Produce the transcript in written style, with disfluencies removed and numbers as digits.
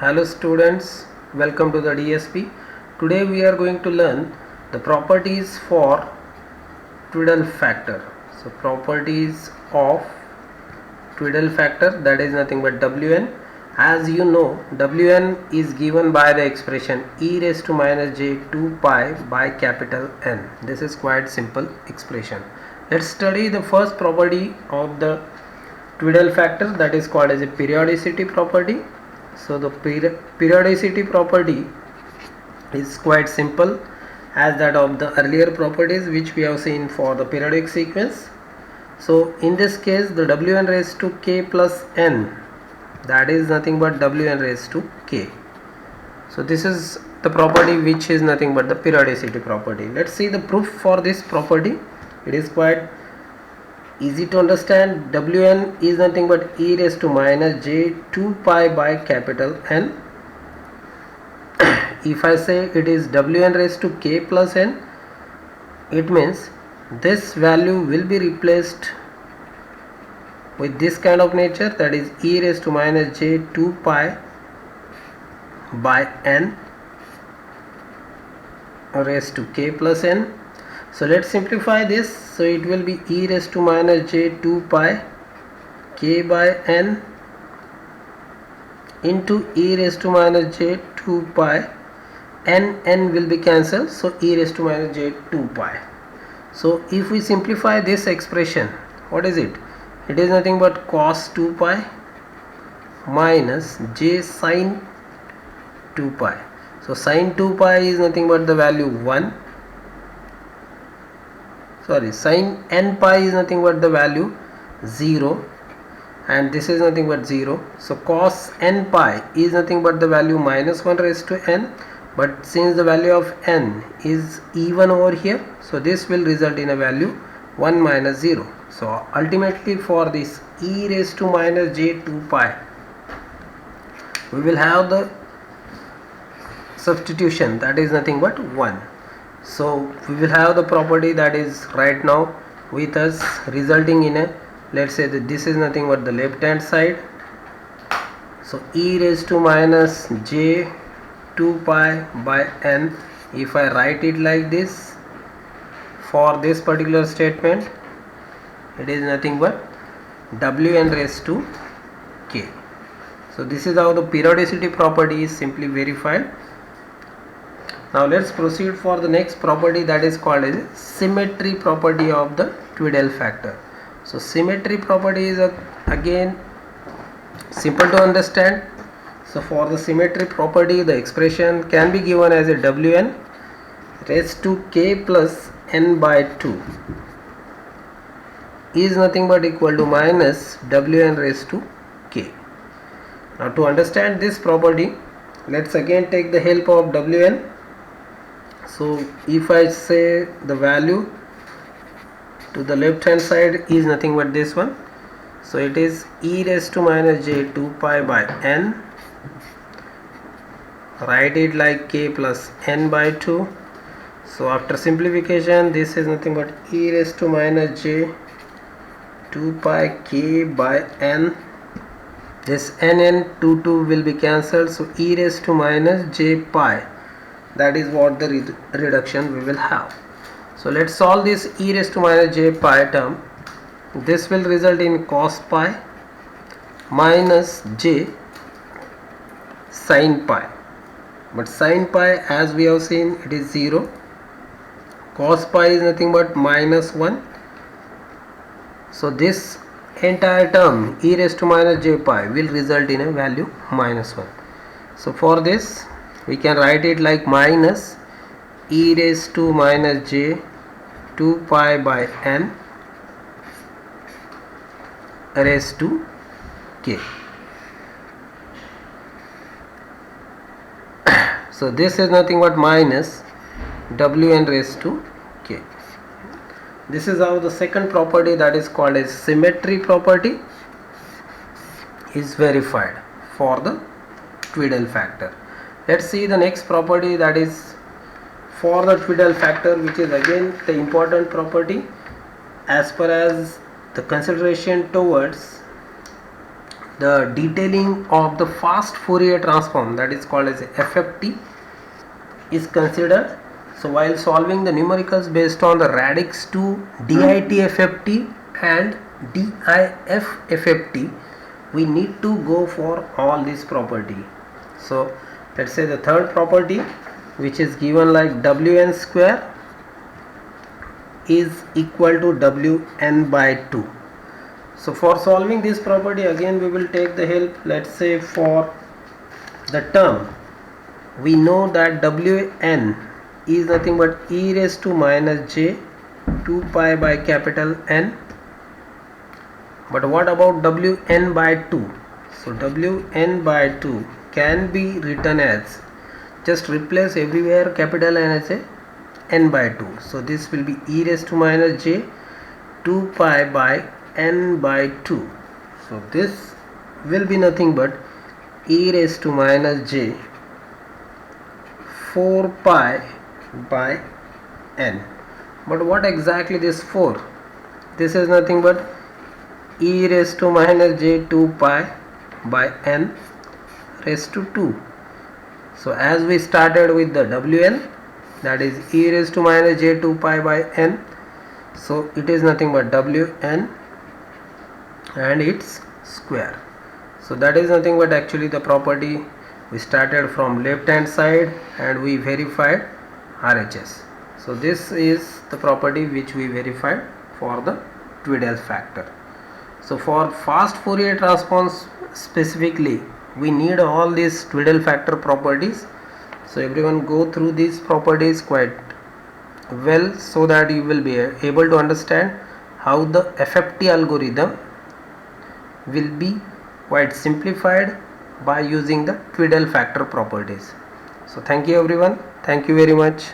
Hello students, welcome to the DSP. Today we are going to learn the properties for Twiddle factor. So properties of Twiddle factor, that is nothing but Wn. As you know, Wn is given by the expression e raised to minus j 2 pi by capital N. This is quite simple expression. Let's study the first property of the Twiddle factor, that is called as a periodicity property. So the periodicity property is quite simple as that of the earlier properties which we have seen for the periodic sequence. So in this case the Wn raised to k plus n, that is nothing but Wn raised to k. So this is the property which is nothing but the periodicity property. Let's see the proof for this property. It is quite easy to understand. Wn is nothing but e raised to minus j 2 pi by capital N. If I say it is Wn raised to k plus n, it means this value will be replaced with this kind of nature, that is e raised to minus j 2 pi by n raised to k plus n. So let's simplify this. So it will be e raised to minus j 2 pi k by n into e raised to minus j 2 pi n will be cancelled, so e raised to minus j 2 pi. So if we simplify this expression, what is it? It is nothing but cos 2 pi minus j sin 2 pi. So sin 2 pi is nothing but the value 1. Sin n pi is nothing but the value 0, and this is nothing but 0. So cos n pi is nothing but the value minus 1 raised to n, but since the value of n is even over here, so this will result in a value 1 minus 0. So ultimately for this e raised to minus j 2 pi, we will have the substitution, that is nothing but 1. So we will have the property that is right now with us, resulting in a, let's say that this is nothing but the left hand side. So e raised to minus j 2 pi by n, if I write it like this for this particular statement, it is nothing but Wn raised to k. So this is how the periodicity property is simply verified. Now let's proceed for the next property, that is called as symmetry property of the Twiddle factor. So symmetry property is again simple to understand. So for the symmetry property, the expression can be given as a Wn raised to k plus n by 2 is nothing but equal to minus Wn raised to k. Now to understand this property, let's again take the help of Wn. So if I say the value to the left hand side is nothing but this one, so it is e raised to minus j 2 pi by n, write it like k plus n by 2. So after simplification, this is nothing but e raised to minus j 2 pi k by n. This n 2 will be cancelled, so e raised to minus j pi, that is what the reduction we will have. So let's solve this e raised to minus j pi term. This will result in cos pi minus j sin pi, but sin pi, as we have seen, it is 0. Cos pi is nothing but minus 1. So this entire term e raised to minus j pi will result in a value minus 1. So for this we can write it like minus e raised to minus j 2 pi by n raised to k. So this is nothing but minus Wn raised to k. This is how the second property, that is called as symmetry property, is verified for the Twiddle factor. Let's see the next property, that is for the Twiddle factor, which is again the important property as far as the consideration towards the detailing of the fast Fourier transform, that is called as FFT, is considered. So while solving the numericals based on the radix 2 DIT FFT and DIF FFT, we need to go for all this property. So let's say the third property, which is given like Wn square is equal to Wn by 2. So for solving this property, again we will take the help. Let's say for the term, we know that Wn is nothing but e raised to minus j 2 pi by capital N. But what about Wn by 2? So Wn by 2 can be written as, just replace everywhere capital N as a n by 2. So this will be e raised to minus j 2 pi by n by 2. So this will be nothing but e raised to minus j 4 pi by n. But what exactly this 4? This is nothing but e raised to minus j 2 pi by n raised to 2. So as we started with the Wn, that is e raised to minus j 2 pi by n, so it is nothing but Wn and its square. So that is nothing but actually the property we started from left hand side and we verified RHS. So this is the property which we verified for the Tweedale factor. So for fast Fourier transforms specifically, we need all these Tweedale factor properties. So everyone go through these properties quite well so that you will be able to understand how the FFT algorithm will be quite simplified by using the Tweedale factor properties. So thank you everyone. Thank you very much.